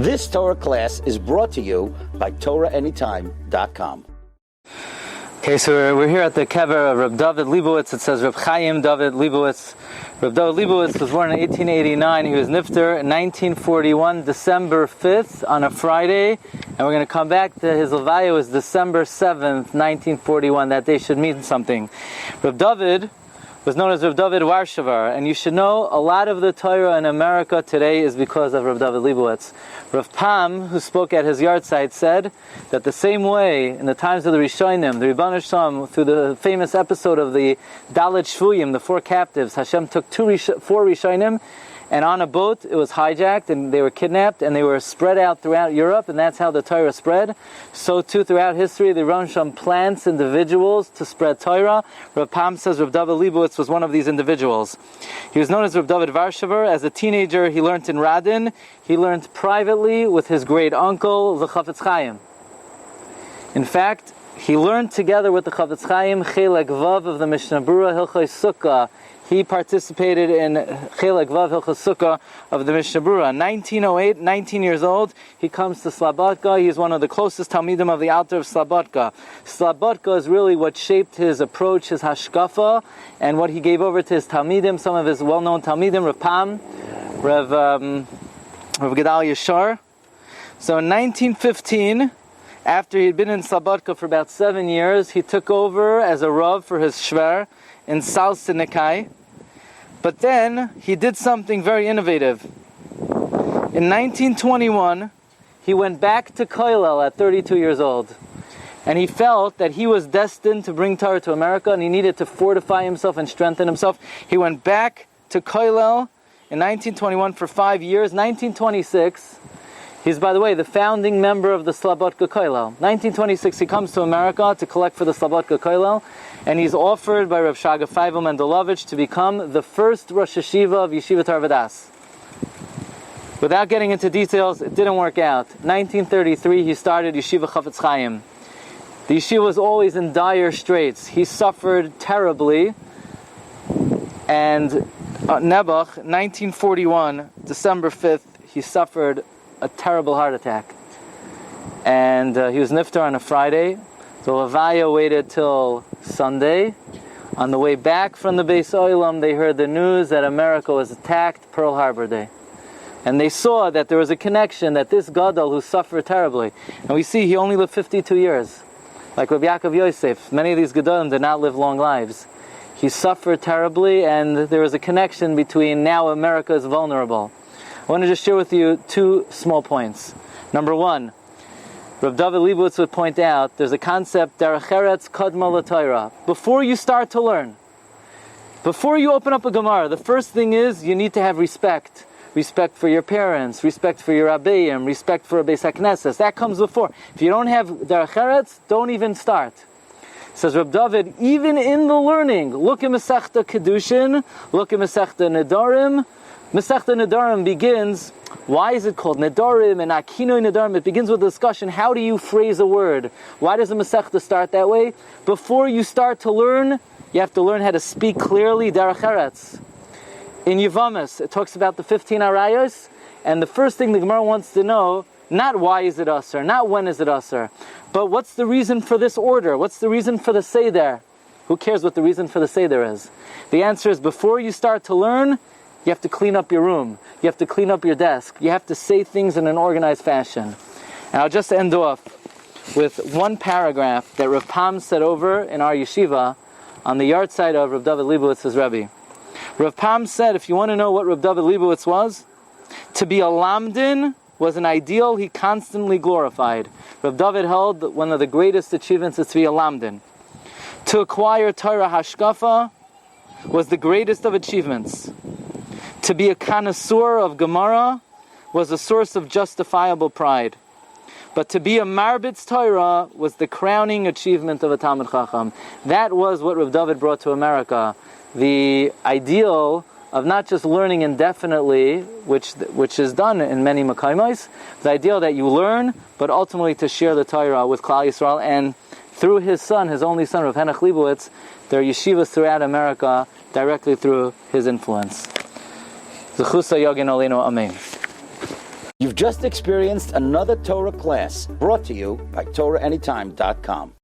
This Torah class is brought to you by TorahAnytime.com. Okay, so we're here at the kever of Reb Dovid Leibowitz. It says Reb Chaim Dovid Leibowitz. Reb Dovid Leibowitz was born in 1889. He was nifter in 1941, December 5th, on a Friday. And we're going to come back to his levaya was December 7th, 1941. That day should mean something. Reb Dovid was known as Reb Dovid Warshavar, and you should know a lot of the Torah in America today is because of Reb Dovid Leibowitz. Rav Pam, who spoke at his yahrzeit, said that the same way in the times of the Rishonim, the Ribbon Shalom, through the famous episode of the Dalet Shvuyim, the 4 captives, Hashem took 4 Rishonim, and on a boat it was hijacked and they were kidnapped and they were spread out throughout Europe, and that's how the Torah spread. So too throughout history the Ribbon Shalom plants individuals to spread Torah. Rav Pam says Rav Dovid Leibowitz was one of these individuals. He was known as Rav Dovid Warshavar. As a teenager he learned in Radin. He learned privately with his great uncle, the Chafetz Chaim. In fact, he learned together with the Chafetz Chaim Chelek Vav of the Mishnah Berurah Hilchos Sukkah. He participated in Chelek Vav Hilchos Sukkah of the Mishnah Berurah. 1908, 19 years old, he comes to Slobodka. He is one of the closest Talmidim of the Alter of Slobodka. Slobodka is really what shaped his approach, his hashkafa, and what he gave over to his Talmidim, some of his well-known Talmidim, Rav Pam, Rav Gedal Yashar. So in 1915, after he had been in Slobodka for about 7 years, he took over as a Rav for his Shver in South Sinikai. But then he did something very innovative. In 1921, he went back to Koilel at 32 years old. And he felt that he was destined to bring Torah to America, and he needed to fortify himself and strengthen himself. He went back to Koilel in 1921 for 5 years. 1926, he's, by the way, the founding member of the Slobodka Koilel. 1926, he comes to America to collect for the Slobodka Koilel, and he's offered by Rav Shaga Feivel Mendelovich to become the first Rosh Yeshiva of Yeshivat Har Vodas. Without getting into details, it didn't work out. 1933, he started Yeshiva Chafetz Chaim. The yeshiva was always in dire straits. He suffered terribly, and Nebuch, 1941, December 5th, he suffered a terrible heart attack. And he was niftar on a Friday. The Levaya waited till Sunday. On the way back from the Beis Olam, they heard the news that America was attacked, Pearl Harbor Day. And they saw that there was a connection, that this Gadol who suffered terribly, and we see he only lived 52 years. Like Rabbi Yaakov Yosef, many of these Gadolim did not live long lives. He suffered terribly, and there was a connection between now America is vulnerable. I want to just share with you 2 small points. Number 1, Rav Dovid Leibowitz would point out, there's a concept, Derech Eretz Kadma L'Torah. Before you start to learn, before you open up a Gemara, the first thing is you need to have respect. Respect for your parents, respect for your Rabbeim, respect for a Beis HaKnesses. That comes before. If you don't have Derech Eretz, don't even start. Says Reb Dovid, even in the learning, look at Masechta Kedushin, look at Masechta Nedarim. Masechta Nedarim begins, why is it called Nedarim and Akinoi Nedarim? It begins with a discussion, how do you phrase a word? Why does a Masechta start that way? Before you start to learn, you have to learn how to speak clearly, Derech Eretz. In Yevamis, it talks about the 15 arayos, and the first thing the Gemara wants to know, not why is it asur, not when is it asur, but what's the reason for this order? What's the reason for the seder? Who cares what the reason for the seder is? The answer is, before you start to learn, you have to clean up your room. You have to clean up your desk. You have to say things in an organized fashion. And I'll just end off with one paragraph that Rav Pam said over in our yeshiva on the yahrzeit of Rav Dovid Leibowitz's Rabbi. Rav Pam said, if you want to know what Rav Dovid Leibowitz was, to be a lamdin was an ideal he constantly glorified. Rav Dovid held that one of the greatest achievements is to be a lamdin. To acquire Torah hashkafa was the greatest of achievements. To be a connoisseur of Gemara was a source of justifiable pride. But to be a marbitz Torah was the crowning achievement of a Talmid Chacham. That was what Rav Dovid brought to America. The ideal of not just learning indefinitely, which is done in many Makaimais, the ideal that you learn, but ultimately to share the Torah with Klal Yisrael. And through his son, his only son, Rav Henoch Leibowitz, there are yeshivas throughout America directly through his influence. Zechusa Yagin Olenu Amen. You've just experienced another Torah class brought to you by TorahAnytime.com.